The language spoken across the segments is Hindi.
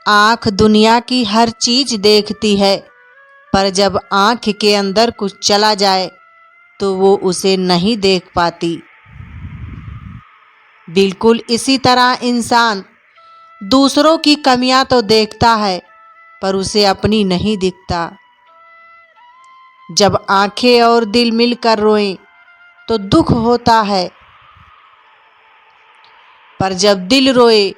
आँख दुनिया की हर चीज देखती है, पर जब आँख के अंदर कुछ चला जाए तो वो उसे नहीं देख पाती। बिल्कुल इसी तरह इंसान दूसरों की कमियां तो देखता है, पर उसे अपनी नहीं दिखता। जब आंखें और दिल मिलकर रोएं तो दुख होता है, पर जब दिल रोए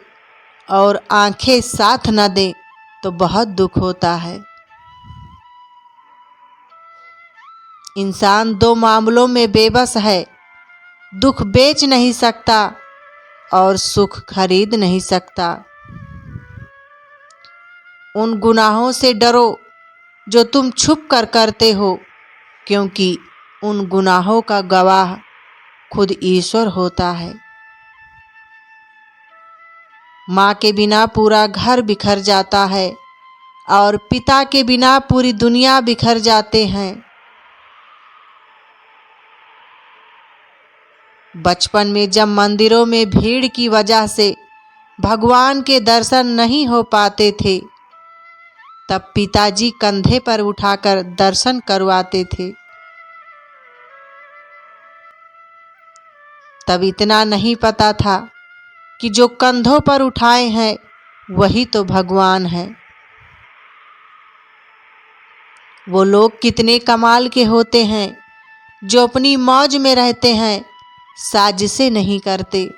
और आंखें साथ न दें तो बहुत दुख होता है। इंसान दो मामलों में बेबस है, दुख बेच नहीं सकता और सुख खरीद नहीं सकता। उन गुनाहों से डरो जो तुम छुप कर करते हो, क्योंकि उन गुनाहों का गवाह खुद ईश्वर होता है। माँ के बिना पूरा घर बिखर जाता है और पिता के बिना पूरी दुनिया बिखर जाते हैं। बचपन में जब मंदिरों में भीड़ की वजह से भगवान के दर्शन नहीं हो पाते थे, तब पिताजी कंधे पर उठाकर दर्शन करवाते थे। तब इतना नहीं पता था कि जो कंधों पर उठाए हैं वही तो भगवान है। वो लोग कितने कमाल के होते हैं जो अपनी मौज में रहते हैं, साजिशें नहीं करते।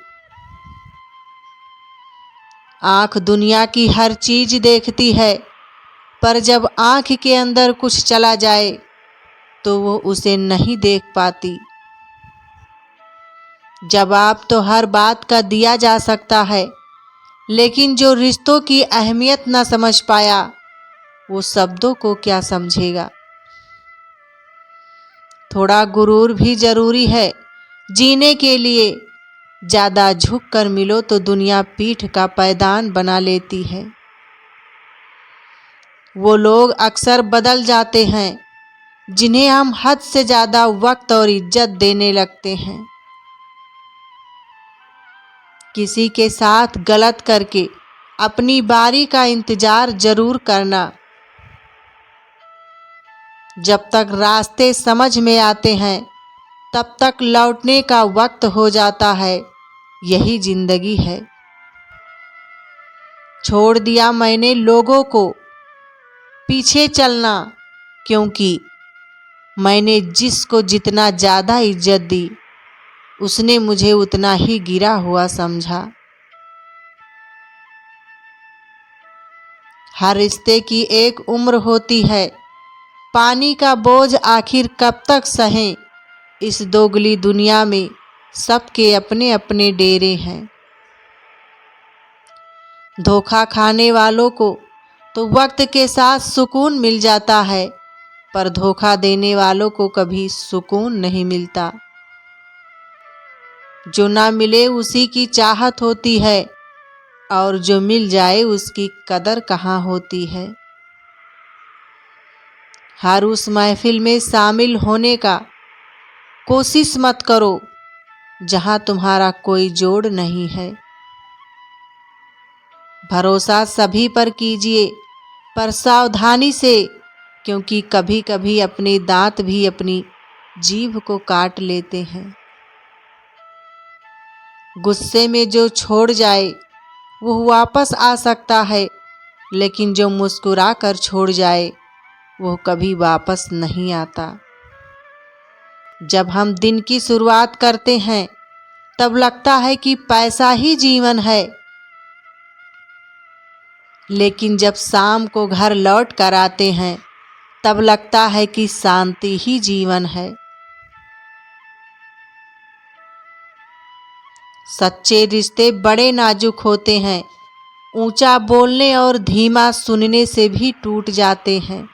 आँख दुनिया की हर चीज देखती है, पर जब आँख के अंदर कुछ चला जाए तो वो उसे नहीं देख पाती। जवाब तो हर बात का दिया जा सकता है, लेकिन जो रिश्तों की अहमियत न समझ पाया वो शब्दों को क्या समझेगा। थोड़ा गुरूर भी जरूरी है जीने के लिए। ज्यादा झुक कर मिलो तो दुनिया पीठ का पैदान बना लेती है। वो लोग अक्सर बदल जाते हैं जिन्हें हम हद से ज्यादा वक्त और इज्जत देने लगते हैं। किसी के साथ गलत करके अपनी बारी का इंतजार जरूर करना। जब तक रास्ते समझ में आते हैं तब तक लौटने का वक्त हो जाता है। यही जिंदगी है। छोड़ दिया मैंने लोगों को पीछे चलना, क्योंकि मैंने जिसको जितना ज़्यादा इज्जत दी उसने मुझे उतना ही गिरा हुआ समझा। हर रिश्ते की एक उम्र होती है, पानी का बोझ आखिर कब तक सहें। इस दोगली दुनिया में सबके अपने अपने डेरे हैं। धोखा खाने वालों को तो वक्त के साथ सुकून मिल जाता है, पर धोखा देने वालों को कभी सुकून नहीं मिलता। जो ना मिले उसी की चाहत होती है, और जो मिल जाए उसकी कदर कहाँ होती है। हर उस महफिल में शामिल होने का कोशिश मत करो जहां तुम्हारा कोई जोड़ नहीं है। भरोसा सभी पर कीजिए, पर सावधानी से, क्योंकि कभी कभी अपने दांत भी अपनी जीभ को काट लेते हैं। गुस्से में जो छोड़ जाए वो वापस आ सकता है, लेकिन जो मुस्कुरा कर छोड़ जाए वो कभी वापस नहीं आता। जब हम दिन की शुरुआत करते हैं तब लगता है कि पैसा ही जीवन है, लेकिन जब शाम को घर लौट कर आते हैं तब लगता है कि शांति ही जीवन है। सच्चे रिश्ते बड़े नाजुक होते हैं, ऊंचा बोलने और धीमा सुनने से भी टूट जाते हैं।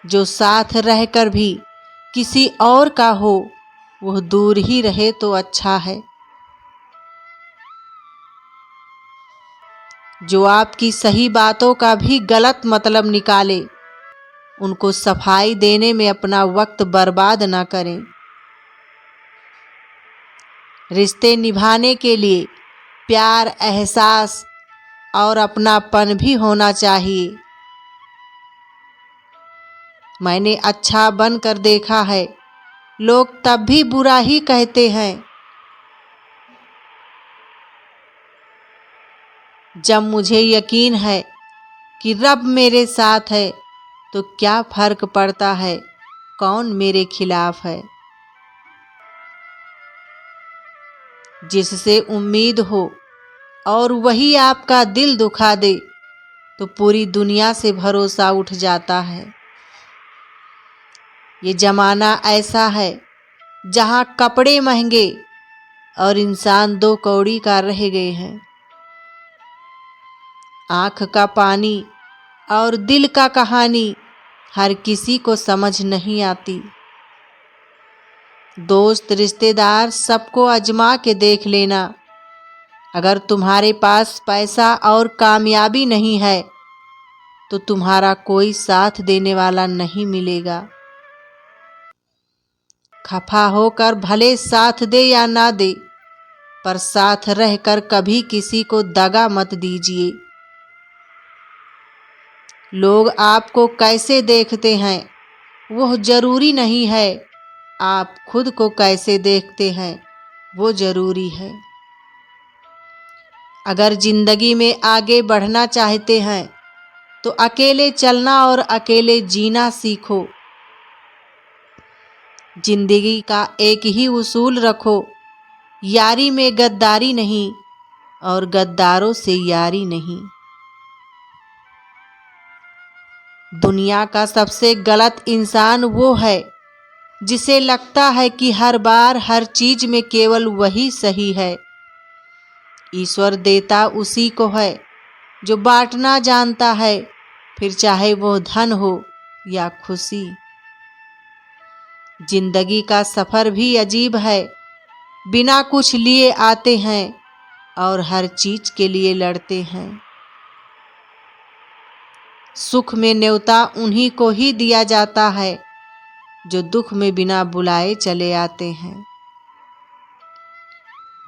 जो साथ रहकर भी किसी और का हो वह दूर ही रहे तो अच्छा है। जो आपकी सही बातों का भी गलत मतलब निकाले, उनको सफाई देने में अपना वक्त बर्बाद ना करें। रिश्ते निभाने के लिए प्यार, एहसास और अपनापन भी होना चाहिए। मैंने अच्छा बनकर देखा है, लोग तब भी बुरा ही कहते हैं। जब मुझे यकीन है कि रब मेरे साथ है, तो क्या फर्क पड़ता है कौन मेरे खिलाफ है। जिससे उम्मीद हो और वही आपका दिल दुखा दे, तो पूरी दुनिया से भरोसा उठ जाता है। ये जमाना ऐसा है जहां कपड़े महंगे और इंसान 2 कौड़ी का रह गए हैं। आंख का पानी और दिल का कहानी हर किसी को समझ नहीं आती। दोस्त रिश्तेदार सबको आजमा के देख लेना। अगर तुम्हारे पास पैसा और कामयाबी नहीं है, तो तुम्हारा कोई साथ देने वाला नहीं मिलेगा। खफा होकर भले साथ दे या ना दे, पर साथ रहकर कभी किसी को दगा मत दीजिए। लोग आपको कैसे देखते हैं वो जरूरी नहीं है, आप खुद को कैसे देखते हैं वो जरूरी है। अगर जिंदगी में आगे बढ़ना चाहते हैं तो अकेले चलना और अकेले जीना सीखो। जिंदगी का एक ही उसूल रखो, यारी में गद्दारी नहीं और गद्दारों से यारी नहीं। दुनिया का सबसे गलत इंसान वो है जिसे लगता है कि हर बार हर चीज में केवल वही सही है। ईश्वर देता उसी को है जो बांटना जानता है, फिर चाहे वो धन हो या खुशी। जिंदगी का सफर भी अजीब है, बिना कुछ लिए आते हैं और हर चीज के लिए लड़ते हैं। सुख में न्योता उन्हीं को ही दिया जाता है जो दुख में बिना बुलाए चले आते हैं।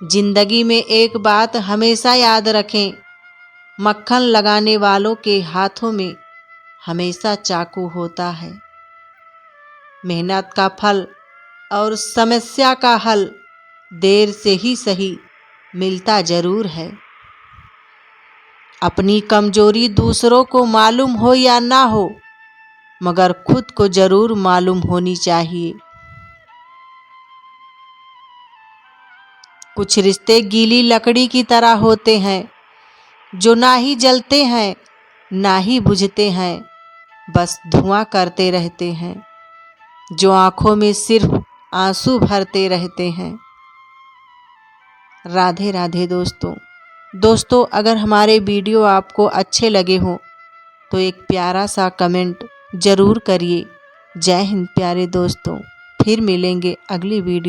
जिंदगी में एक बात हमेशा याद रखें, मक्खन लगाने वालों के हाथों में हमेशा चाकू होता है। मेहनत का फल और समस्या का हल देर से ही सही मिलता जरूर है। अपनी कमजोरी दूसरों को मालूम हो या ना हो, मगर खुद को जरूर मालूम होनी चाहिए। कुछ रिश्ते गीली लकड़ी की तरह होते हैं, जो ना ही जलते हैं ना ही बुझते हैं, बस धुआं करते रहते हैं, जो आंखों में सिर्फ आंसू भरते रहते हैं। राधे राधे दोस्तों, अगर हमारे वीडियो आपको अच्छे लगे हों तो एक प्यारा सा कमेंट ज़रूर करिए। जय हिंद प्यारे दोस्तों, फिर मिलेंगे अगली वीडियो।